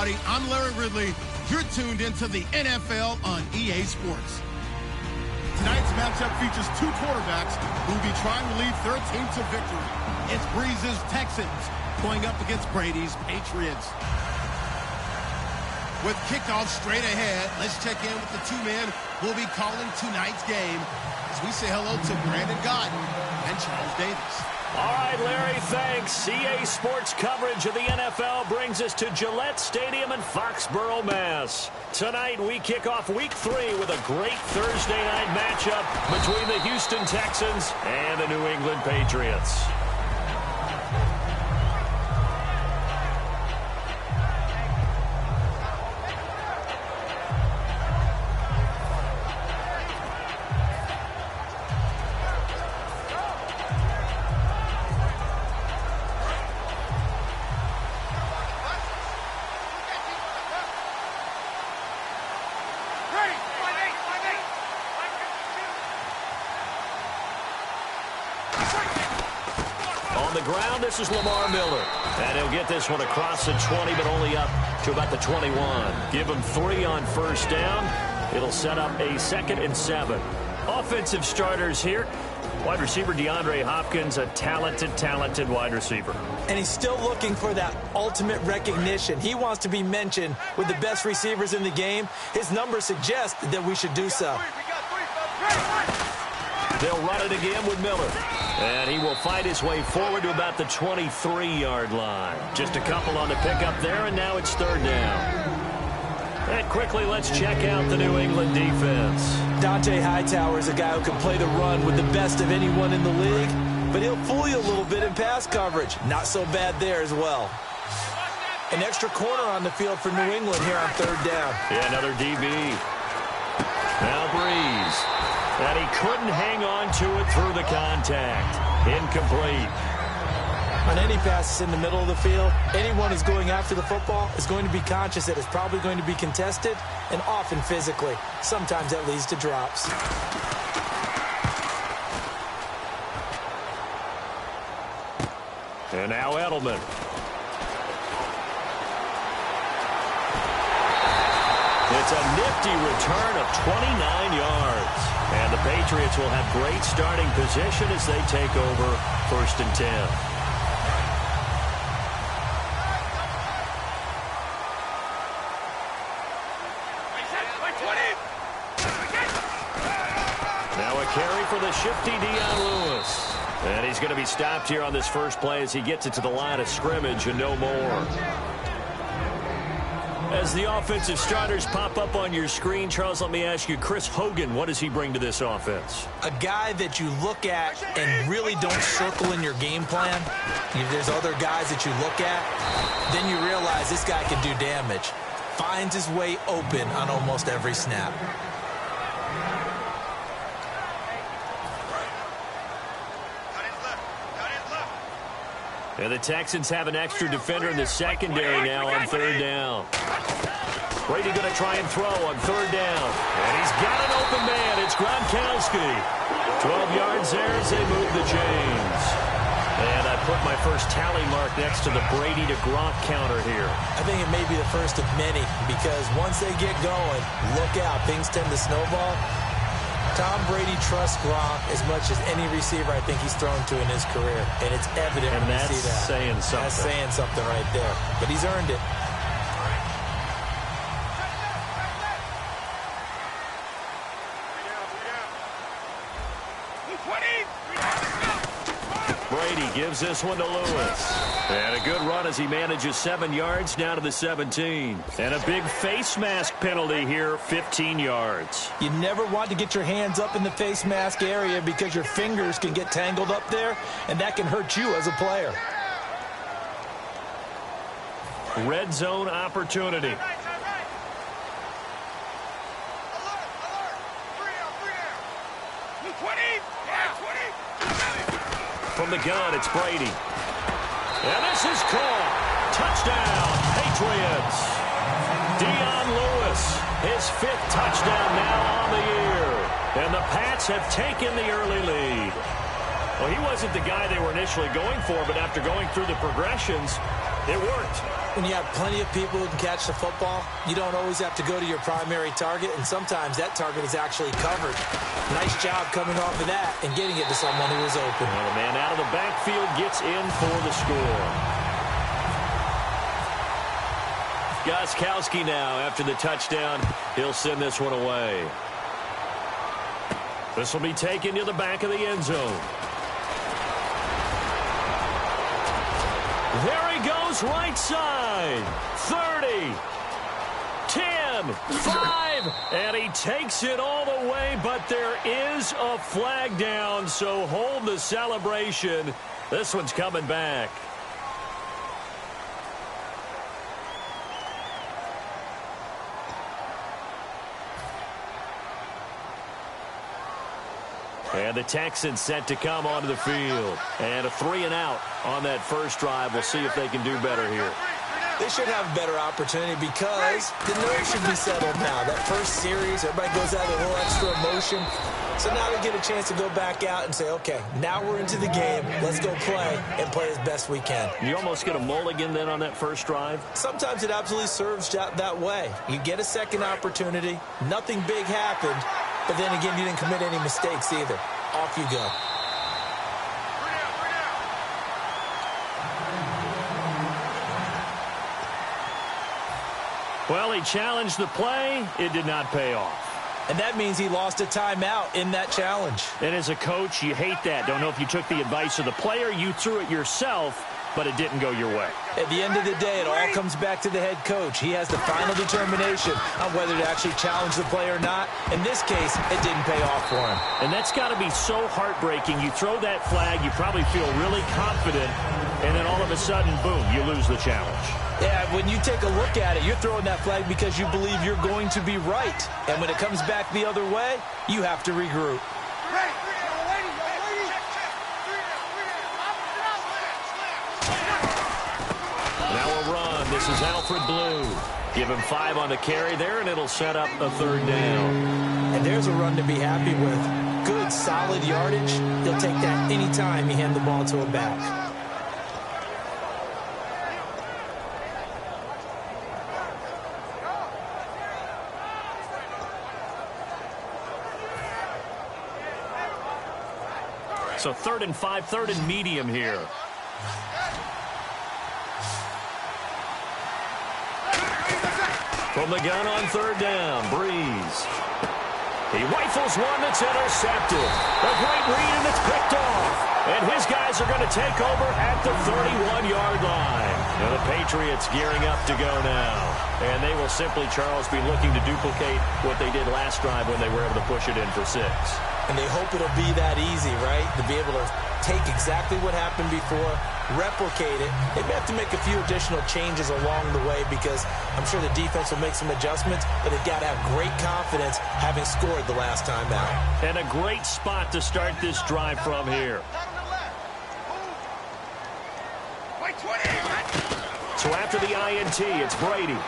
everybody. I'm Larry Ridley. You're tuned into the NFL on EA Sports. Tonight's matchup features two quarterbacks who will be trying to lead their team to victory. It's Breeze's Texans going up against Brady's Patriots. With kickoff straight ahead, let's check in with the two men who will be calling tonight's game as we say hello to Brandon Godden and Charles Davis. All right, Larry, thanks. EA Sports coverage of the NFL brings us to Gillette Stadium in Foxborough, Mass. Tonight, we kick off Week 3 with a great Thursday night matchup between the Houston Texans and the New England Patriots. This is Lamar Miller, and he'll get this one across the 20, but only up to about the 21. Give him 3 on first down. It'll set up a 2nd and 7. Offensive starters here. Wide receiver DeAndre Hopkins, a talented wide receiver. And he's still looking for that ultimate recognition. He wants to be mentioned with the best receivers in the game. His numbers suggest that we should do so. They'll run it again with Miller. And he will fight his way forward to about the 23-yard line. Just a couple on the pickup there, and now it's 3rd down. And quickly, let's check out the New England defense. Dante Hightower is a guy who can play the run with the best of anyone in the league, but he'll fool you a little bit in pass coverage. Not so bad there as well. An extra corner on the field for New England here on 3rd down. Yeah, another DB. Now Breeze. And he couldn't hang on to it through the contact. Incomplete. On any passes in the middle of the field, anyone who's going after the football is going to be conscious that it's probably going to be contested, and often physically. Sometimes that leads to drops. And now Edelman. It's a nifty return of 29 yards. And the Patriots will have great starting position as they take over 1st and 10. Now a carry for the shifty Dion Lewis. And he's going to be stopped here on this first play as he gets it to the line of scrimmage and no more. As the offensive starters pop up on your screen, Charles, let me ask you, Chris Hogan, what does he bring to this offense? A guy that you look at and really don't circle in your game plan. There's other guys that you look at, then you realize this guy can do damage. Finds his way open on almost every snap. And the Texans have an extra defender in the secondary now on 3rd down. Brady going to try and throw on 3rd down. And he's got an open man. It's Gronkowski. 12 yards there as they move the chains. And I put my first tally mark next to the Brady to Gronk counter here. I think it may be the first of many because once they get going, look out. Things tend to snowball. Tom Brady trusts Gronk as much as any receiver I think he's thrown to in his career. And it's evident when you see that. That's saying something. That's saying something right there. But he's earned it. Brady gives this one to Lewis. And a good run as he manages 7 yards down to the 17. And a big face mask penalty here, 15 yards. You never want to get your hands up in the face mask area because your fingers can get tangled up there, and that can hurt you as a player. Red zone opportunity. From the gun, it's Brady. And this is caught. Touchdown, Patriots. Dion Lewis, his 5th touchdown now on the year. And the Pats have taken the early lead. Well, he wasn't the guy they were initially going for, but after going through the progressions, It worked. When you have plenty of people who can catch the football, you don't always have to go to your primary target, and sometimes that target is actually covered. Nice job coming off of that and getting it to someone who was open. Well, the man out of the backfield gets in for the score. Gostkowski now, after the touchdown, he'll send this one away. This will be taken to the back of the end zone. There he goes, right side. 30, 10, 5, and he takes it all the way, but there is a flag down, so hold the celebration. This one's coming back. And the Texans set to come onto the field. And a 3-and-out on that first drive. We'll see if they can do better here. They should have a better opportunity because the nerves should be settled now. That first series, everybody goes out with a little extra emotion. So now they get a chance to go back out and say, okay, now we're into the game. Let's go play and play as best we can. You almost get a mulligan then on that first drive? Sometimes it absolutely serves that way. You get a second opportunity. Nothing big happened. But then again, you didn't commit any mistakes either. Off you go. Well, he challenged the play. It did not pay off. And that means he lost a timeout in that challenge. And as a coach, you hate that. Don't know if you took the advice of the player. You threw it yourself, but it didn't go your way. At the end of the day, it all comes back to the head coach. He has the final determination on whether to actually challenge the play or not. In this case, it didn't pay off for him. And that's got to be so heartbreaking. You throw that flag, you probably feel really confident, and then all of a sudden, boom, you lose the challenge. Yeah, when you take a look at it, you're throwing that flag because you believe you're going to be right. And when it comes back the other way, you have to regroup. This is Alfred Blue. Give him 5 on the carry there, and it'll set up a 3rd down. And there's a run to be happy with. Good, solid yardage. He'll take that any time you hand the ball to a back. So 3rd and 5, 3rd and medium here. From the gun on 3rd down, Breeze. He rifles one that's intercepted. A great read, and it's picked off. And his guys are going to take over at the 31-yard line. And the Patriots gearing up to go now. And they will simply, Charles, be looking to duplicate what they did last drive when they were able to push it in for 6. And they hope it'll be that easy, right? To be able to take exactly what happened before, replicate it. They may have to make a few additional changes along the way because I'm sure the defense will make some adjustments, but they've got to have great confidence having scored the last time out. And a great spot to start this drive from here. So after the INT, it's Brady.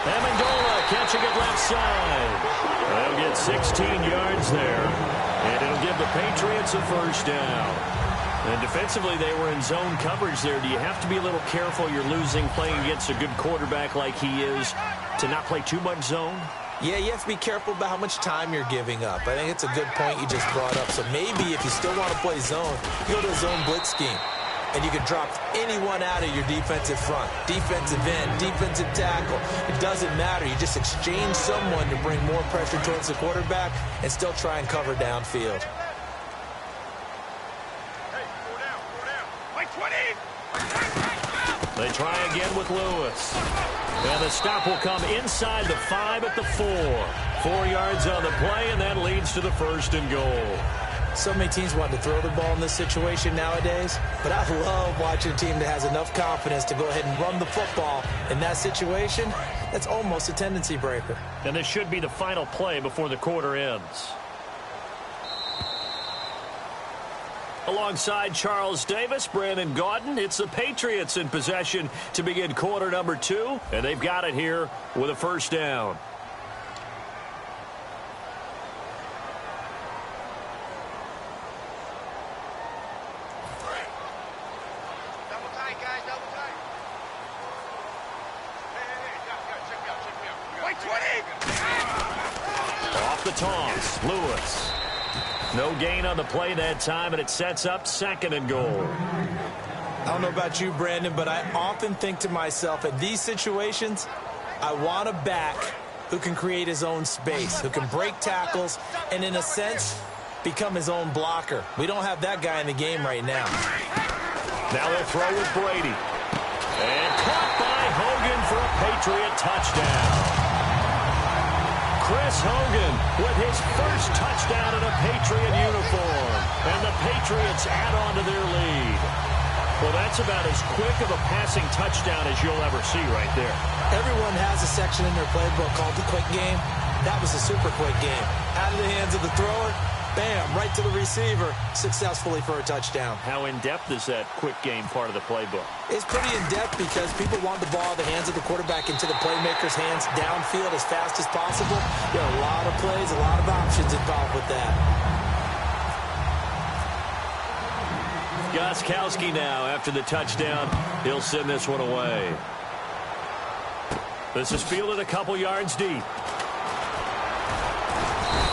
Amendola catching it left side. They'll get 16 yards there. And it'll give the Patriots a 1st down. And defensively, they were in zone coverage there. Do you have to be a little careful? You're losing playing against a good quarterback like he is to not play too much zone? Yeah, you have to be careful about how much time you're giving up. I think it's a good point you just brought up. So maybe if you still want to play zone, you go to a zone blitz scheme. And you can drop anyone out of your defensive front. Defensive end, defensive tackle. It doesn't matter. You just exchange someone to bring more pressure towards the quarterback and still try and cover downfield. They try again with Lewis. And the stop will come inside the 5 at the 4. 4 yards on the play, and that leads to the 1st and goal. So many teams want to throw the ball in this situation nowadays, but I love watching a team that has enough confidence to go ahead and run the football. In that situation, that's almost a tendency breaker. And this should be the final play before the quarter ends. Alongside Charles Davis, Brandon Gaudin, it's the Patriots in possession to begin quarter number 2, and they've got it here with a 1st down. Off the toss, Lewis. No gain on the play that time, and it sets up 2nd and goal. I don't know about you, Brandon, but I often think to myself, in these situations, I want a back who can create his own space, who can break tackles, and in a sense, become his own blocker. We don't have that guy in the game right now. Now they'll throw with Brady. And caught by Hogan for a Patriot touchdown. Chris Hogan with his first touchdown in a Patriot uniform. And the Patriots add on to their lead. Well, that's about as quick of a passing touchdown as you'll ever see right there. Everyone has a section in their playbook called the quick game. That was a super quick game. Out of the hands of the thrower, bam, right to the receiver, successfully for a touchdown. How in-depth is that quick game part of the playbook? It's pretty in-depth because people want the ball out of the hands of the quarterback into the playmaker's hands downfield as fast as possible. There are a lot of plays, a lot of options involved with that. Gostkowski now after the touchdown. He'll send this one away. This is fielded a couple yards deep.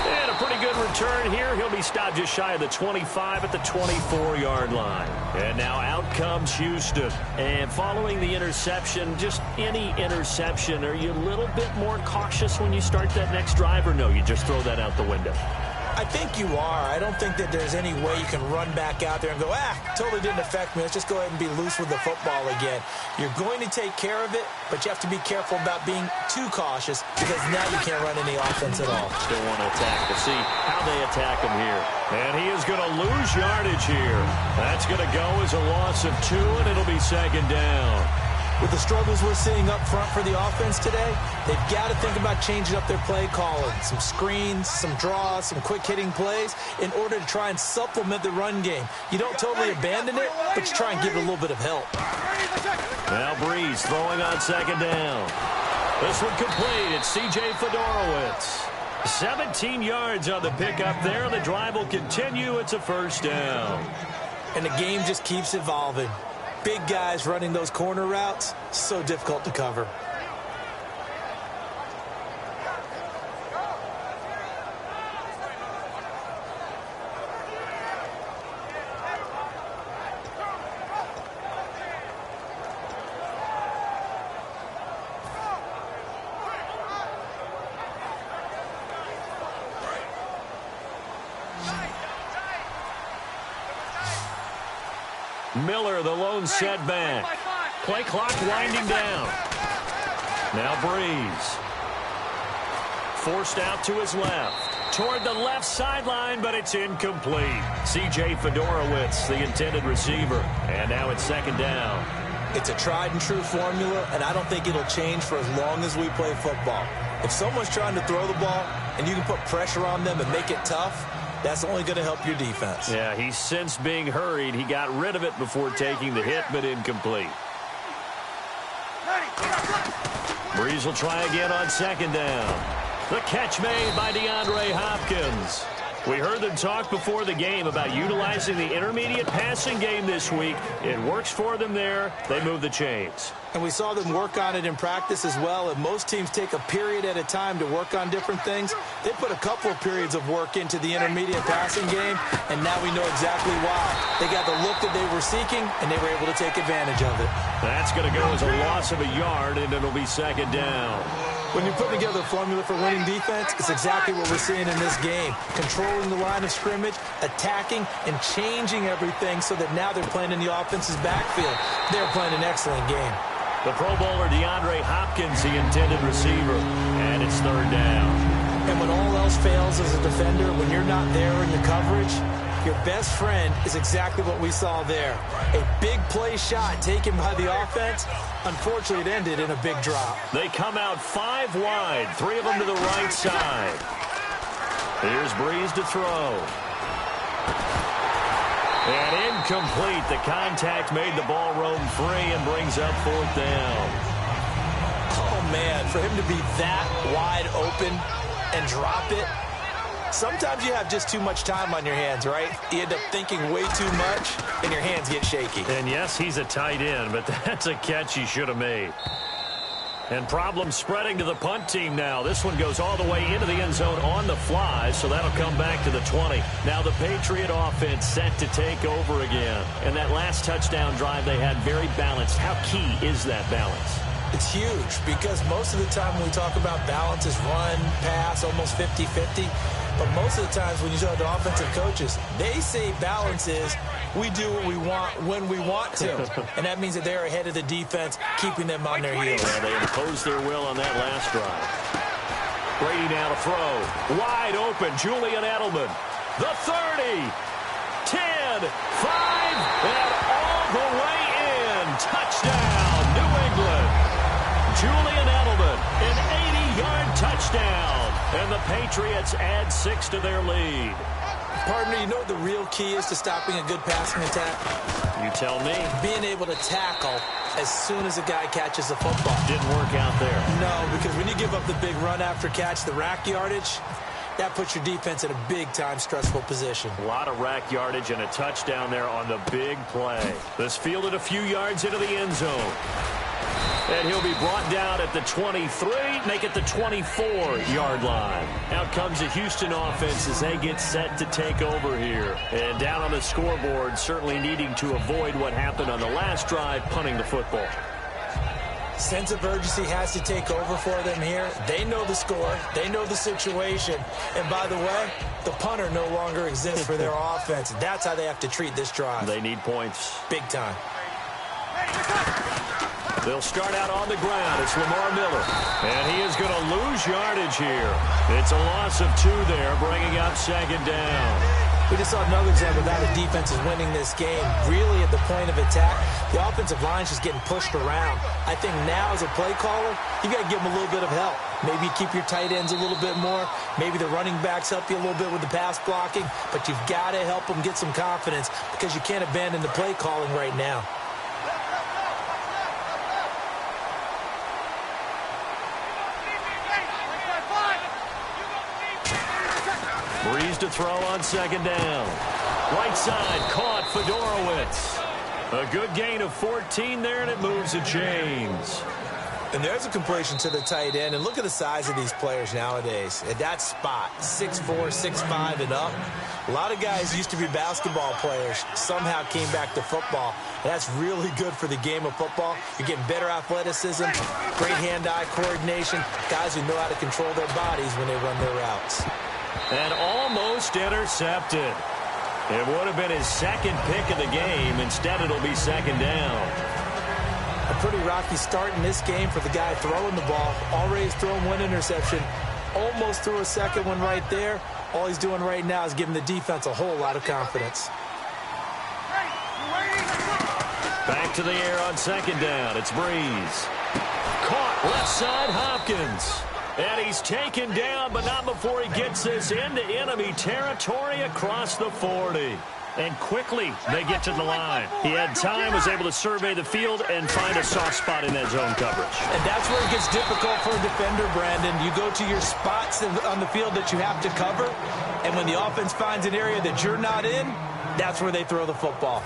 And a pretty good return here. He'll be stopped just shy of the 25 at the 24-yard line. And now out comes Houston. And following the interception, just any interception, are you a little bit more cautious when you start that next drive, or no, you just throw that out the window? I think you are. I don't think that there's any way you can run back out there and go, totally didn't affect me. Let's just go ahead and be loose with the football again. You're going to take care of it, but you have to be careful about being too cautious because now you can't run any offense at all. Still want to attack to see how they attack him here. And he is going to lose yardage here. That's going to go as a loss of 2, and it'll be 2nd down. With the struggles we're seeing up front for the offense today, they've got to think about changing up their play calling. Some screens, some draws, some quick-hitting plays in order to try and supplement the run game. You don't totally abandon it, but you try and give it a little bit of help. Now Breeze throwing on 2nd down. This one complete. It's C.J. Fedorowicz. 17 yards on the pickup there. The drive will continue. It's a 1st down. And the game just keeps evolving. Big guys running those corner routes, so difficult to cover. Miller, the lone setback. Play clock winding down. Now Breeze. Forced out to his left. Toward the left sideline, but it's incomplete. C.J. Fedorowicz, the intended receiver. And now it's 2nd down. It's a tried-and-true formula, and I don't think it'll change for as long as we play football. If someone's trying to throw the ball and you can put pressure on them and make it tough, that's only going to help your defense. Yeah, he's since being hurried. He got rid of it before taking the hit, but incomplete. Breeze will try again on 2nd down. The catch made by DeAndre Hopkins. We heard them talk before the game about utilizing the intermediate passing game this week. It works for them there. They move the chains. And we saw them work on it in practice as well. And most teams take a period at a time to work on different things. They put a couple of periods of work into the intermediate passing game, and now we know exactly why. They got the look that they were seeking, and they were able to take advantage of it. That's going to go as a loss of a yard, and it'll be 2nd down. When you put together a formula for winning defense, it's exactly what we're seeing in this game. Controlling the line of scrimmage, attacking, and changing everything so that now they're playing in the offense's backfield. They're playing an excellent game. The Pro Bowler DeAndre Hopkins, the intended receiver, and it's 3rd down. And when all else fails as a defender, when you're not there in the coverage, your best friend is exactly what we saw there. A big play shot taken by the offense. Unfortunately, it ended in a big drop. They come out 5 wide, 3 of them to the right side. Here's Breeze to throw. And incomplete. The contact made the ball roam free and brings up 4th down. Oh, man, for him to be that wide open and drop it. Sometimes you have just too much time on your hands, right? You end up thinking way too much, and your hands get shaky. And yes, he's a tight end, but that's a catch he should have made. And problems spreading to the punt team now. This one goes all the way into the end zone on the fly, so that'll come back to the 20. Now the Patriot offense set to take over again. And that last touchdown drive they had very balanced. How key is that balance? It's huge because most of the time when we talk about balance is run, pass, almost 50-50. But most of the times when you talk to offensive coaches, they say balance is we do what we want when we want to. And that means that they're ahead of the defense, keeping them on their heels. Yeah, they imposed their will on that last drive. Brady now to throw. Wide open, Julian Edelman. The 30, 10, 5, and all the way in. Touchdown, New England. Julian Edelman, an 80-yard touchdown. And the Patriots add 6 to their lead. Partner, you know what the real key is to stopping a good passing attack? You tell me. Being able to tackle as soon as a guy catches the football. Didn't work out there. No, because when you give up the big run after catch, the rack yardage, that puts your defense in a big-time stressful position. A lot of rack yardage and a touchdown there on the big play. This fielded a few yards into the end zone. And he'll be brought down at the 23, make it the 24-yard line. Out comes the Houston offense as they get set to take over here. And down on the scoreboard, certainly needing to avoid what happened on the last drive, punting the football. Sense of urgency has to take over for them here. They know the score. They know the situation. And by the way, the punter no longer exists for their offense. That's how they have to treat this drive. They need points. Big time. They'll start out on the ground. It's Lamar Miller. And he is going to lose yardage here. It's a loss of 2 there, bringing up second down. We just saw another example of how the defense is winning this game. Really at the point of attack, the offensive line is just getting pushed around. I think now as a play caller, you got to give them a little bit of help. Maybe you keep your tight ends a little bit more. Maybe the running backs help you a little bit with the pass blocking. But you've got to help them get some confidence because you can't abandon the play calling right now. Breeze to throw on second down. Right side, caught Fedorowicz. A good gain of 14 there, and it moves the chains. And there's a completion to the tight end. And look at the size of these players nowadays. At that spot, 6'4", 6'5", and up. A lot of guys used to be basketball players, somehow came back to football. And that's really good for the game of football. You're getting better athleticism, great hand-eye coordination, guys who know how to control their bodies when they run their routes. And almost intercepted. It would have been his second pick of the game. Instead, it'll be second down. A pretty rocky start in this game for the guy throwing the ball. Already has thrown 1 interception. Almost threw a second one right there. All he's doing right now is giving the defense a whole lot of confidence. Back to the air on second down. It's Breeze. Caught left side, Hopkins. And he's taken down, but not before he gets this into enemy territory across the 40. And quickly, they get to the line. He had time, was able to survey the field and find a soft spot in that zone coverage. And that's where it gets difficult for a defender, Brandon. You go to your spots on the field that you have to cover, and when the offense finds an area that you're not in, that's where they throw the football.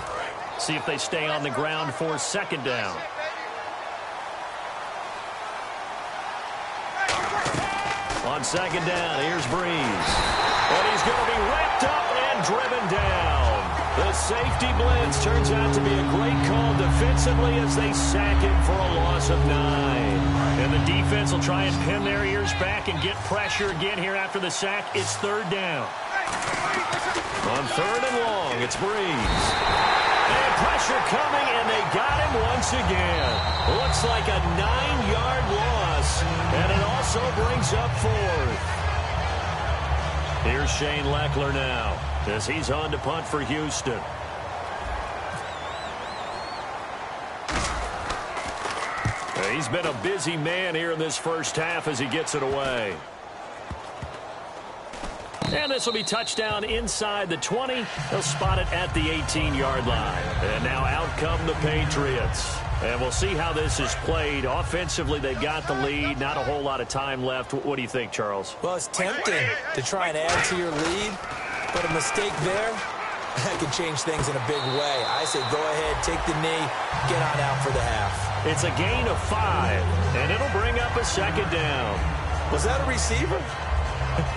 See if they stay on the ground for second down. On second down, here's Breeze. And he's going to be wrapped up and driven down. The safety blitz turns out to be a great call defensively as they sack him for a loss of 9. And the defense will try and pin their ears back and get pressure again here after the sack. It's third down. On third and long, it's Breeze. And pressure coming, and they got him once again. Looks like a 9-yard loss, and it also brings up 4th. Here's Shane Leckler now as he's on to punt for Houston. He's been a busy man here in this first half as he gets it away. And this will be touchdown inside the 20. They'll spot it at the 18-yard line. And now out come the Patriots. And we'll see how this is played. Offensively, they got the lead. Not a whole lot of time left. What do you think, Charles? Well, it's tempting to try and add to your lead, but a mistake there, That can change things in a big way. I say go ahead, take the knee, get on out for the half. It's a gain of 5, and it'll bring up a second down. Was that a receiver?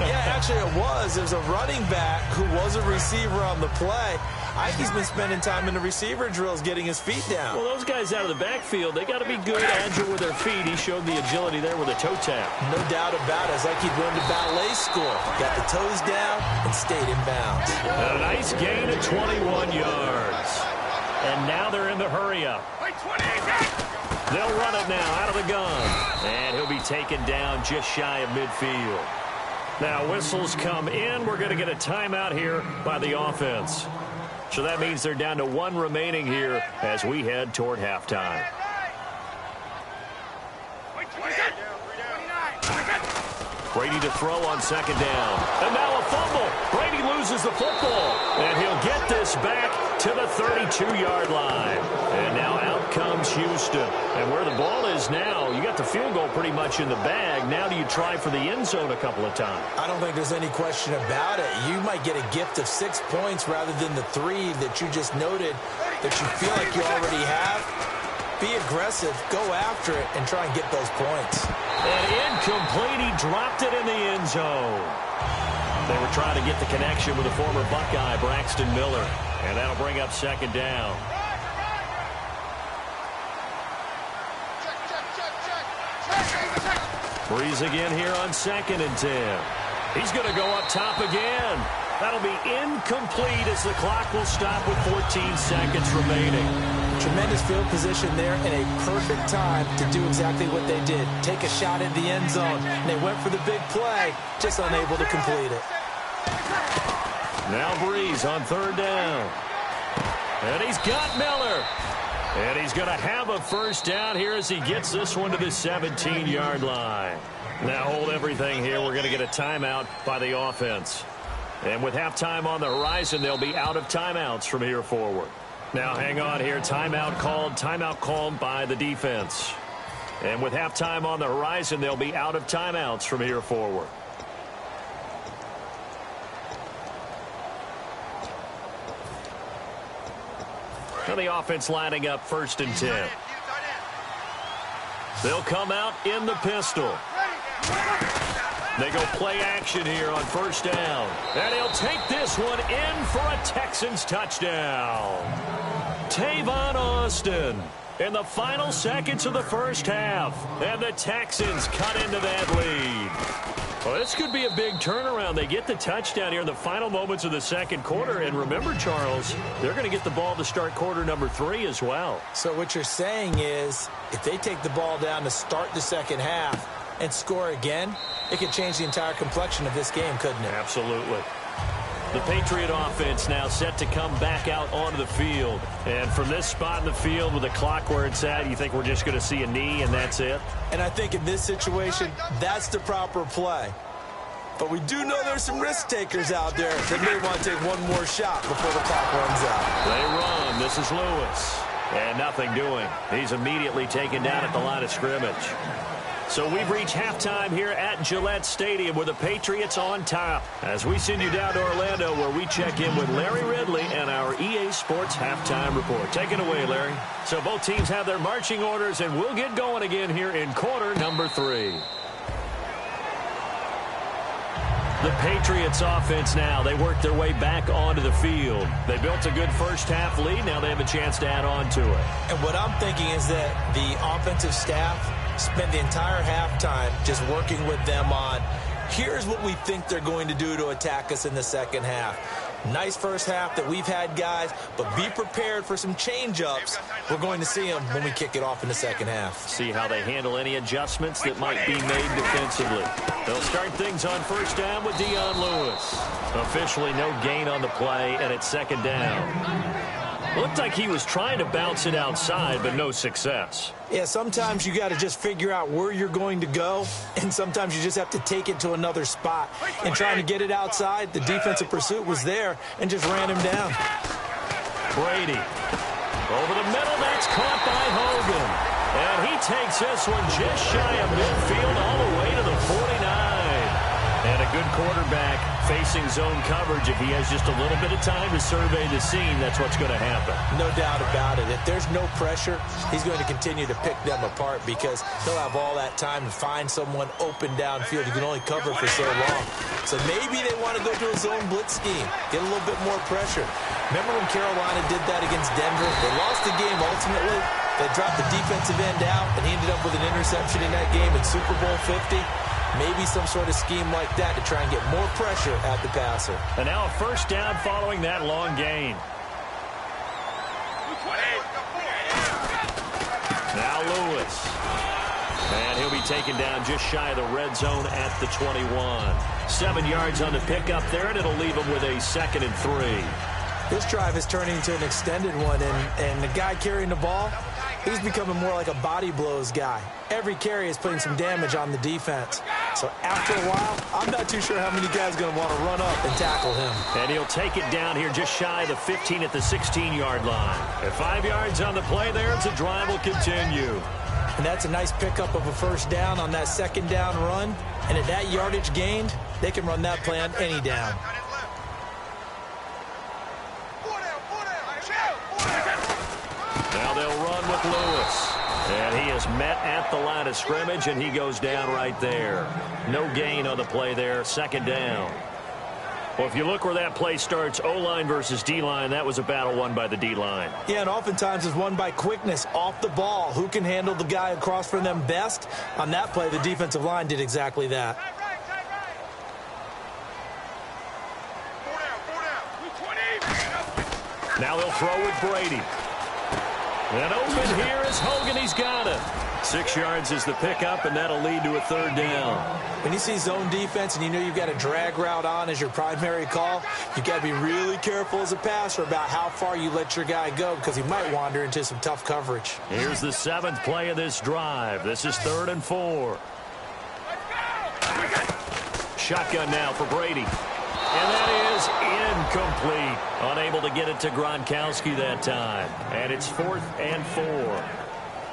Yeah, actually it was. There's a running back who was a receiver on the play. Ike's been spending time in the receiver drills getting his feet down. Well, those guys out of the backfield, they got to be good, agile with their feet. He showed the agility there with a toe tap. No doubt about it. It's like he'd run to ballet school. Got the toes down and stayed in bounds. A nice gain of 21 yards. And now they're in the hurry-up. They'll run it now out of the gun. And he'll be taken down just shy of midfield. Now whistles come in. We're going to get a timeout here by the offense. So that means they're down to 1 remaining here as we head toward halftime. Brady to throw on second down. And now a fumble. Brady loses the football. And he'll get this back to the 32-yard line. And now out comes Houston. And where the ball is now, you got the field goal pretty much in the bag. Now do you try for the end zone a couple of times? I don't think there's any question about it. You might get a gift of 6 points rather than the 3 that you just noted that you feel like you already have. Be aggressive, go after it, and try and get those points. And incomplete, he dropped it in the end zone. They were trying to get the connection with the former Buckeye, Braxton Miller. And that'll bring up second down. Breeze again here on 2nd and 10. He's going to go up top again. That'll be incomplete as the clock will stop with 14 seconds remaining. Tremendous field position there and a perfect time to do exactly what they did. Take a shot at the end zone. And they went for the big play, just unable to complete it. Now Breeze on 3rd down. And he's got Miller. And he's going to have a first down here as he gets this one to the 17-yard line. Now hold everything here. We're going to get a timeout by the offense. And with halftime on the horizon, they'll be out of timeouts from here forward. Now hang on here. Timeout called by the defense. And with halftime on the horizon, they'll be out of timeouts from here forward. Now the offense lining up 1st and 10. They'll come out in the pistol. They go play action here on 1st down. And he'll take this one in for a Texans touchdown. Tavon Austin in the final seconds of the first half. And the Texans cut into that lead. Well, this could be a big turnaround. They get the touchdown here in the final moments of the second quarter. And remember, Charles, they're going to get the ball to start quarter number 3 as well. So what you're saying is if they take the ball down to start the second half and score again, it could change the entire complexion of this game, couldn't it? Absolutely. The Patriot offense now set to come back out onto the field. And from this spot in the field with the clock where it's at, you think we're just going to see a knee and that's it? And I think in this situation, that's the proper play. But we do know there's some risk takers out there that may want to take one more shot before the clock runs out. They run. This is Lewis. And nothing doing. He's immediately taken down at the line of scrimmage. So we've reached halftime here at Gillette Stadium with the Patriots on top. As we send you down to Orlando where we check in with Larry Ridley and our EA Sports Halftime Report. Take it away, Larry. So both teams have their marching orders and we'll get going again here in quarter number 3. The Patriots offense now, they work their way back onto the field. They built a good first half lead. Now they have a chance to add on to it. And what I'm thinking is that the offensive staff spent the entire halftime just working with them on, here's what we think they're going to do to attack us in the second half. Nice first half that we've had, guys, but be prepared for some change-ups. We're going to see them when we kick it off in the second half. See how they handle any adjustments that might be made defensively. They'll start things on 1st down with Dion Lewis. Officially no gain on the play, and it's 2nd down. Looked like he was trying to bounce it outside, but no success. Yeah, sometimes you got to just figure out where you're going to go, and sometimes you just have to take it to another spot. And trying to get it outside, the defensive pursuit was there and just ran him down. Brady. Over the middle, that's caught by Hogan. And he takes this one just shy of midfield all the way to the 49. And a good quarterback facing zone coverage, if he has just a little bit of time to survey the scene, that's what's going to happen. No doubt about it. If there's no pressure, he's going to continue to pick them apart because he'll have all that time to find someone open downfield. You can only cover for so long. So maybe they want to go to a zone blitz scheme, get a little bit more pressure. Remember when Carolina did that against Denver? They lost the game ultimately. They dropped the defensive end out, and he ended up with an interception in that game in Super Bowl 50. Maybe some sort of scheme like that to try and get more pressure at the passer. And now a first down following that long gain. Now Lewis. And he'll be taken down just shy of the red zone at the 21. 7 yards on the pickup there, and it'll leave him with a 2nd and 3. This drive is turning into an extended one, and the guy carrying the ball, he's becoming more like a body blows guy. Every carry is putting some damage on the defense. So after a while, I'm not too sure how many guys are going to want to run up and tackle him. And he'll take it down here just shy of the 15 at the 16-yard line. At 5 yards on the play there, the drive will continue. And that's a nice pickup of a first down on that second down run. And at that yardage gained, they can run that play on any down. Now they'll run with Lewis. And he is met at the line of scrimmage, and he goes down right there. No gain on the play there, 2nd down. Well, if you look where that play starts, O-line versus D-line, that was a battle won by the D-line. Yeah, and oftentimes it's won by quickness off the ball. Who can handle the guy across from them best? On that play, the defensive line did exactly that. Now they'll throw with Brady. And open here is Hogan. He's got it. 6 yards is the pickup, and that'll lead to a 3rd down. When you see zone defense and you know you've got a drag route on as your primary call, you've got to be really careful as a passer about how far you let your guy go because he might wander into some tough coverage. Here's the 7th play of this drive. This is 3rd and 4. Shotgun now for Brady. And that is incomplete. Unable to get it to Gronkowski that time. And it's 4th and 4.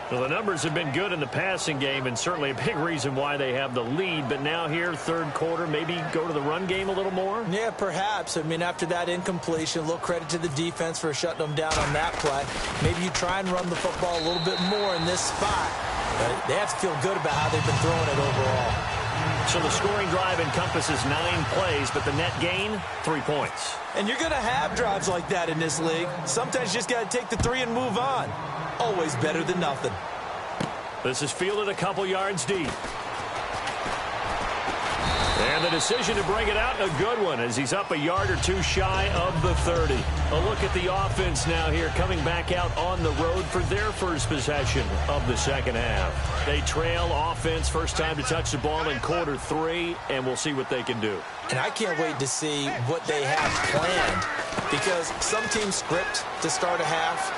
Well, the numbers have been good in the passing game, and certainly a big reason why they have the lead. But now here, 3rd quarter, maybe go to the run game a little more? Yeah, perhaps. I mean, after that incompletion, a little credit to the defense for shutting them down on that play. Maybe you try and run the football a little bit more in this spot. But they have to feel good about how they've been throwing it overall. So the scoring drive encompasses 9 plays, but the net gain, 3 points. And you're going to have drives like that in this league. Sometimes you just got to take the 3 and move on. Always better than nothing. This is fielded a couple yards deep. And the decision to bring it out, a good one, as he's up a yard or 2 shy of the 30. A look at the offense now here, coming back out on the road for their first possession of the 2nd half. They trail offense, first time to touch the ball in quarter 3, and we'll see what they can do. And I can't wait to see what they have planned, because some teams script to start a half.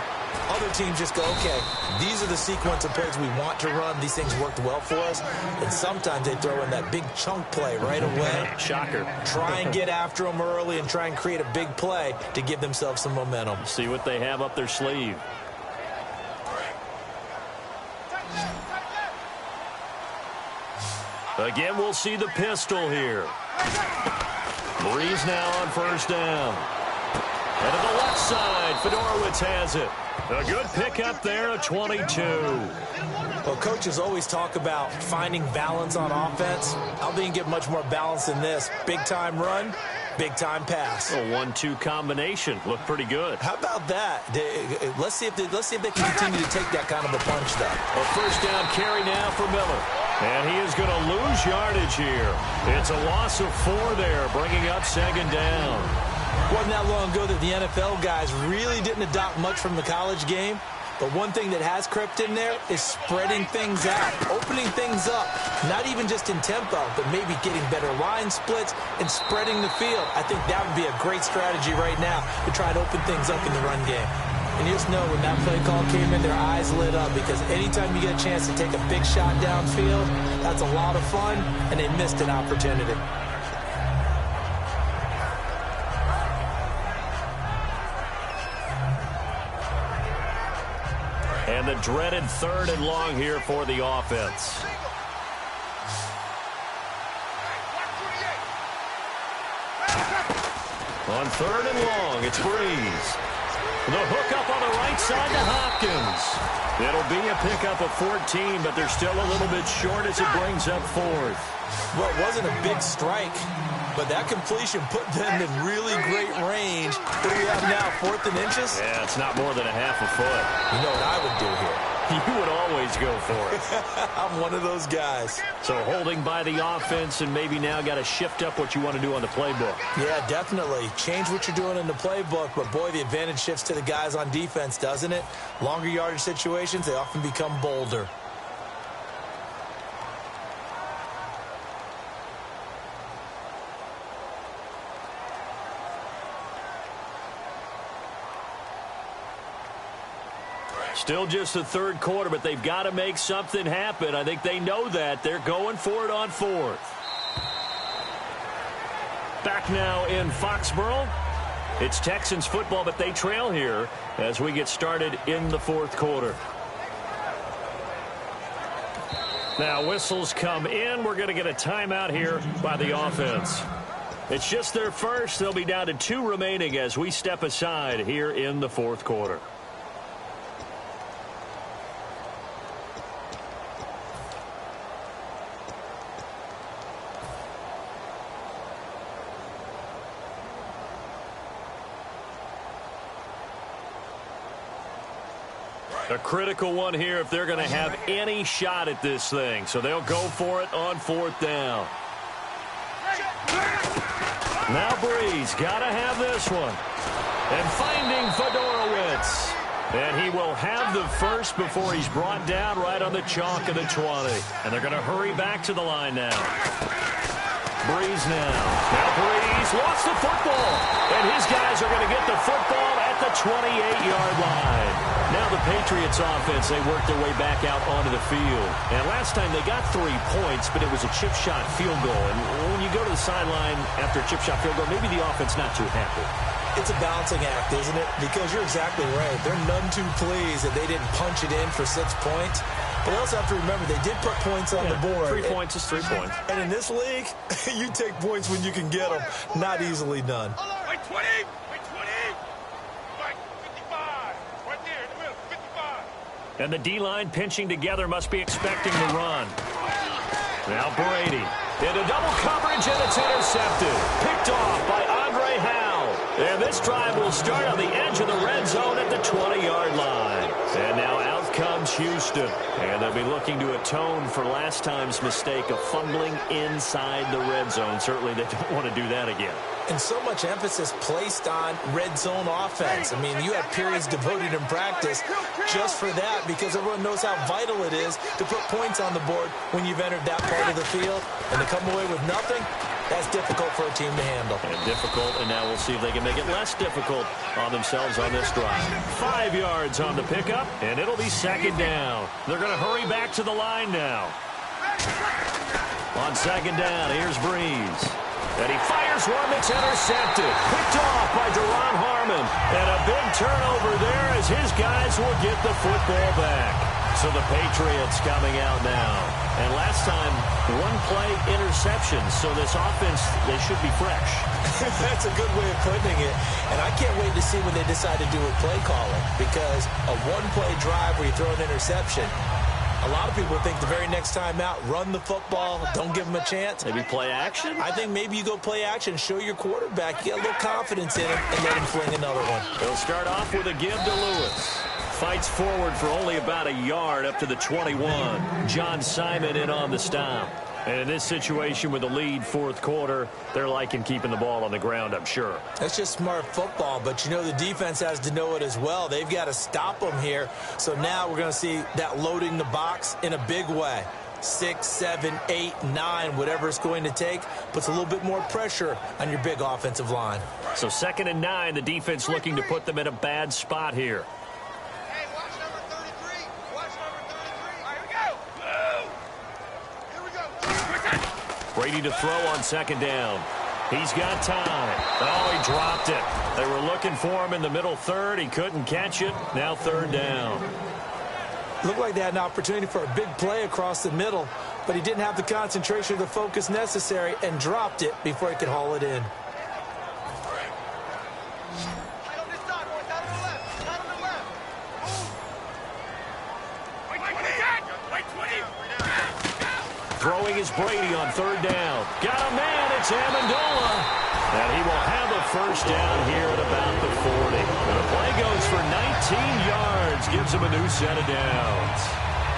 Other teams just go, okay, these are the sequence of plays we want to run. These things worked well for us. And sometimes they throw in that big chunk play right away. Shocker. Try and get after them early and try and create a big play to give themselves some momentum. See what they have up their sleeve. Again, we'll see the pistol here. Breeze now on first down. And to the left side, Fedorowicz has it. A good pickup there, a 22. Well, coaches always talk about finding balance on offense. I don't think you get much more balance than this. Big-time run, big-time pass. A 1-2 combination. Looked pretty good. How about that? Let's see if they can continue to take that kind of a punch, though. A first down carry now for Miller. And he is going to lose yardage here. It's a loss of 4 there, bringing up 2nd down. Wasn't that long ago that the NFL guys really didn't adopt much from the college game. But one thing that has crept in there is spreading things out, opening things up, not even just in tempo, but maybe getting better line splits and spreading the field. I think that would be a great strategy right now to try to open things up in the run game. And you just know when that play call came in, their eyes lit up, because anytime you get a chance to take a big shot downfield, that's a lot of fun, and they missed an opportunity. And the dreaded 3rd and long here for the offense. On third and long, it's Breeze. The hook up on the right side to Hopkins. It'll be a pickup of 14, but they're still a little bit short as it brings up fourth. Well, it wasn't a big strike, but that completion put them in really great range. What do we have now, 4th and inches? Yeah, it's not more than a half a foot. You know what I would do here? You would always go for it. I'm one of those guys. So holding by the offense and maybe now got to shift up what you want to do on the playbook. Yeah, definitely. Change what you're doing in the playbook, but boy, the advantage shifts to the guys on defense, doesn't it? Longer yardage situations, they often become bolder. Still just the third quarter, but they've got to make something happen. I think they know that. They're going for it on fourth. Back now in Foxborough. It's Texans football, but they trail here as we get started in the fourth quarter. Now whistles come in. We're going to get a timeout here by the offense. It's just their first. They'll be down to 2 remaining as we step aside here in the fourth quarter. A critical one here if they're going to have any shot at this thing. So they'll go for it on 4th down. Now Breeze got to have this one. And finding Fedorowicz. And he will have the first before he's brought down right on the chalk of the 20. And they're going to hurry back to the line now. Breeze now. Now Breeze lost the football. And his guys are going to get the football at the 28-yard line. Now the Patriots offense, they worked their way back out onto the field. And last time they got 3 points, but it was a chip shot field goal. And when you go to the sideline after a chip shot field goal, maybe the offense not too happy. It's a balancing act, isn't it? Because you're exactly right. They're none too pleased that they didn't punch it in for 6 points. But they also have to remember they did put points on the board. 3 points is 3 points. And in this league, you take points when you can get them. Not easily done. Wait, 20. Wait, 20. Like 55. Right there in the middle, 55. And the D-line pinching together must be expecting the run. Now Brady into double coverage, and it's intercepted. Picked off by Andre Howell. And this drive will start on the edge of the red zone at the 20-yard line. And now out comes Houston. And they'll be looking to atone for last time's mistake of fumbling inside the red zone. Certainly they don't want to do that again. And so much emphasis placed on red zone offense. I mean, you have periods devoted in practice just for that because everyone knows how vital it is to put points on the board when you've entered that part of the field. And to come away with nothing, that's difficult for a team to handle. And difficult, and now we'll see if they can make it less difficult on themselves on this drive. 5 yards on the pickup, and it'll be 2nd down. They're going to hurry back to the line now. On 2nd down, here's Breeze. And he fires one that's intercepted. Picked off by Deron Harmon. And a big turnover there as his guys will get the football back. So the Patriots coming out now. And last time, 1-play interception. So this offense, they should be fresh. That's a good way of putting it. And I can't wait to see what they decide to do with play calling. Because a 1-play drive where you throw an interception, a lot of people think the very next time out, run the football, don't give them a chance. Maybe play action? I think maybe you go play action, show your quarterback, get a little confidence in him, and let him fling another one. They'll start off with a give to Lewis. Fights forward for only about a yard up to the 21. John Simon in on the stop. And in this situation with the lead 4th quarter, they're liking keeping the ball on the ground, I'm sure. That's just smart football, but you know the defense has to know it as well. They've got to stop them here. So now we're going to see that loading the box in a big way. 6, 7, 8, 9, whatever it's going to take, puts a little bit more pressure on your big offensive line. So 2nd and 9, the defense looking to put them in a bad spot here. Brady to throw on 2nd down. He's got time. Oh, he dropped it. They were looking for him in the middle 3rd. He couldn't catch it. Now 3rd down. Looked like they had an opportunity for a big play across the middle, but he didn't have the concentration or the focus necessary and dropped it before he could haul it in. Right on this side, boys. Out on the left. Out on the left. Move. Wait 20. Wait 20. Throwing is Brady on third down. Got a man. It's Amendola. And he will have a first down here at about the 40. And the play goes for 19 yards. Gives him a new set of downs.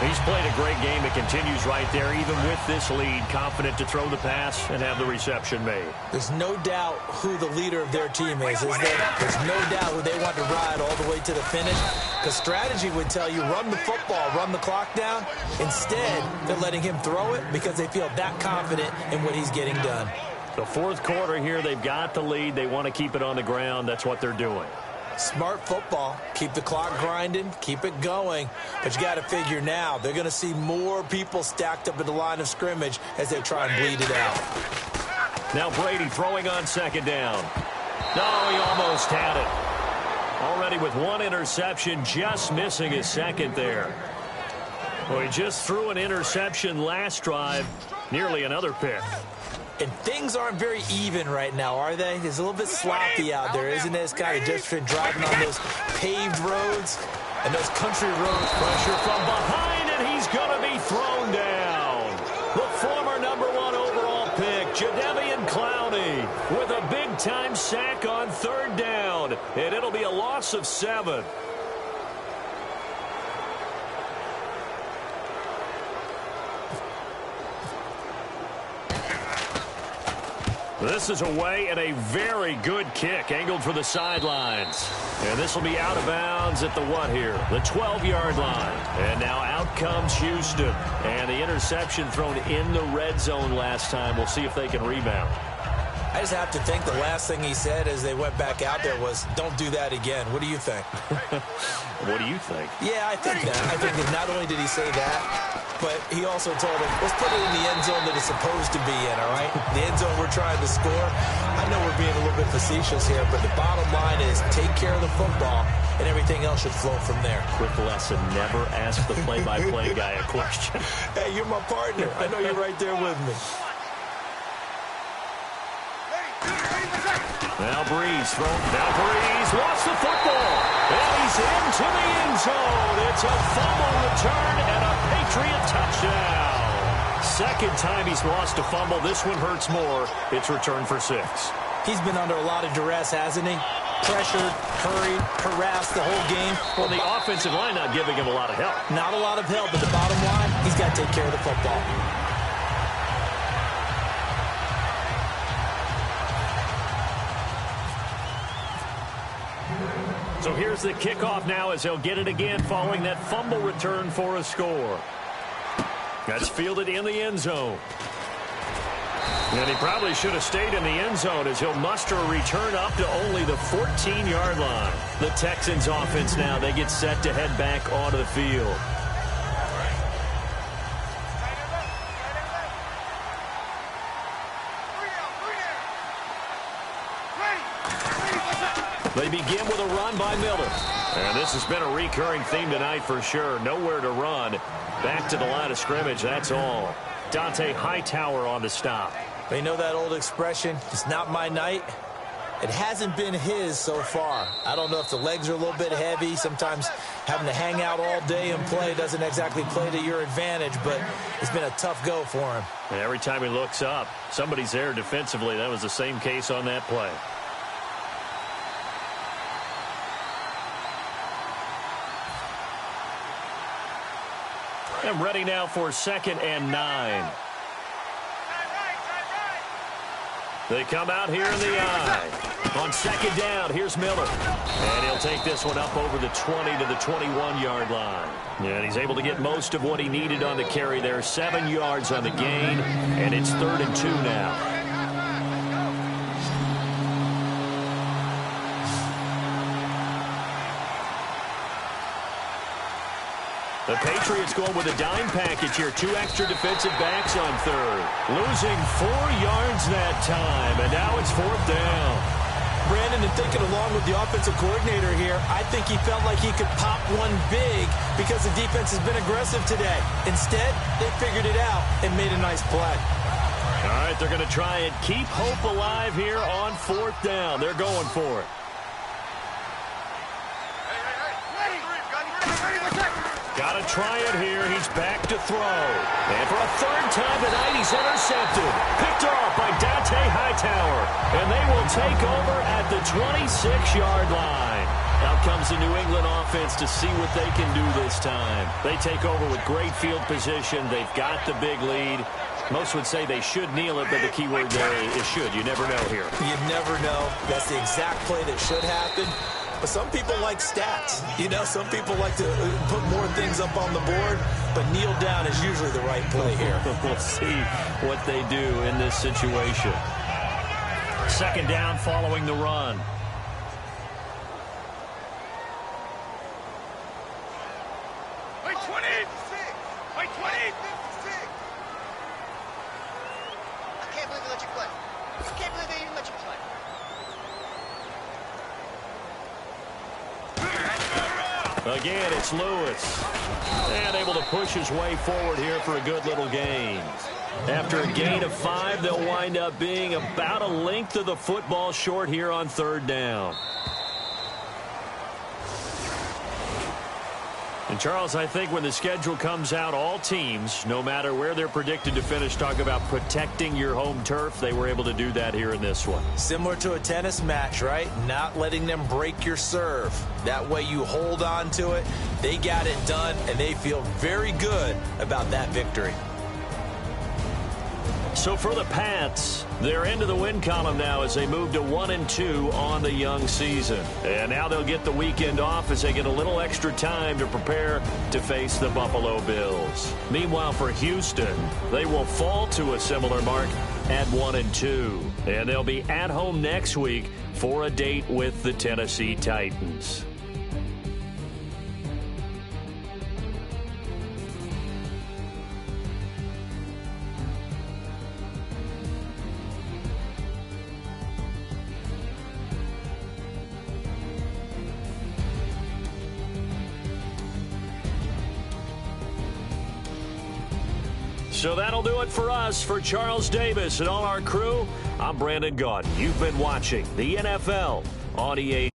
He's played a great game. It continues right there, even with this lead. Confident to throw the pass and have the reception made. There's no doubt who the leader of their team is there? There's no doubt who they want to ride all the way to the finish. Because strategy would tell you, run the football, run the clock down. Instead, they're letting him throw it because they feel that confident in what he's getting done. The fourth quarter here, they've got the lead. They want to keep it on the ground. That's what they're doing. Smart football. Keep the clock grinding. Keep it going. But you got to figure now, they're going to see more people stacked up at the line of scrimmage as they try and bleed it out. Now Brady throwing on second down. No, he almost had it. Already with one interception, just missing his second there. Well, he just threw an interception last drive. Nearly another pick. And things aren't very even right now, are they? It's a little bit sloppy out there, isn't it? It's kind of just been driving on those paved roads and those country roads. Pressure from behind, and he's going to be thrown down. The former #1 overall pick, Jadeveon Clowney, with a big-time sack on third down. And it'll be a loss of 7. This is away and a very good kick angled for the sidelines. And this will be out of bounds at the what here? The 12-yard line. And now out comes Houston. And the interception thrown in the red zone last time. We'll see if they can rebound. I just have to think the last thing he said as they went back out there was, don't do that again. What do you think? What do you think? Yeah, I think that. I think that not only did he say that, but he also told him, let's put it in the end zone that it's supposed to be in, all right? The end zone we're trying to score. I know we're being a little bit facetious here, but the bottom line is take care of the football, and everything else should flow from there. Quick lesson, never ask the play-by-play guy a question. Hey, you're my partner. I know you're right there with me. Now Breeze thrown. Now Breeze lost the football. And he's into the end zone. It's a fumble return and a Patriot touchdown. Second time he's lost a fumble. This one hurts more. It's returned for 6. He's been under a lot of duress, hasn't he? Pressured, hurried, harassed the whole game. Well, the offensive line not giving him a lot of help. Not a lot of help, but the bottom line, he's got to take care of the football. So here's the kickoff now as he'll get it again following that fumble return for a score. That's fielded in the end zone. And he probably should have stayed in the end zone as he'll muster a return up to only the 14-yard line. The Texans offense now, they get set to head back onto the field. They begin with a run by Miller. And this has been a recurring theme tonight for sure. Nowhere to run. Back to the line of scrimmage, that's all. Dante Hightower on the stop. They know that old expression, it's not my night. It hasn't been his so far. I don't know if the legs are a little bit heavy. Sometimes having to hang out all day and play doesn't exactly play to your advantage, but it's been a tough go for him. And every time he looks up, somebody's there defensively. That was the same case on that play. And ready now for 2nd and 9. They come out here in the eye. On 2nd down, here's Miller. And he'll take this one up over the 20 to the 21-yard line. And he's able to get most of what he needed on the carry there. 7 yards on the gain, and it's 3rd and 2 now. The Patriots going with a dime package here. 2 extra defensive backs on 3rd. Losing 4 yards that time, and now it's 4th down. Brandon, and thinking along with the offensive coordinator here, I think he felt like he could pop one big because the defense has been aggressive today. Instead, they figured it out and made a nice play. All right, they're going to try and keep hope alive here on 4th down. They're going for it. Got to try it here. He's back to throw. And for a third time tonight, he's intercepted. Picked off by Dante Hightower. And they will take over at the 26-yard line. Out comes the New England offense to see what they can do this time. They take over with great field position. They've got the big lead. Most would say they should kneel it, but the key word there is should. You never know here. You never know. That's the exact play that should happen. But some people like stats. You know, some people like to put more things up on the board, but kneel down is usually the right play here. We'll see what they do in this situation. Second down following the run. Wait, 20! Wait, 20! I can't believe they let you play. I can't believe they even let you play. Again, it's Lewis. And able to push his way forward here for a good little gain. After a gain of 5, they'll wind up being about a length of the football short here on third down. And, Charles, I think when the schedule comes out, all teams, no matter where they're predicted to finish, talk about protecting your home turf. They were able to do that here in this one. Similar to a tennis match, right? Not letting them break your serve. That way you hold on to it. They got it done, and they feel very good about that victory. So for the Pats, they're into the win column now as they move to 1-2 on the young season. And now they'll get the weekend off as they get a little extra time to prepare to face the Buffalo Bills. Meanwhile, for Houston, they will fall to a similar mark at 1-2. And they'll be at home next week for a date with the Tennessee Titans. So that'll do it for us. For Charles Davis and all our crew, I'm Brandon Gaudin. You've been watching the NFL on EA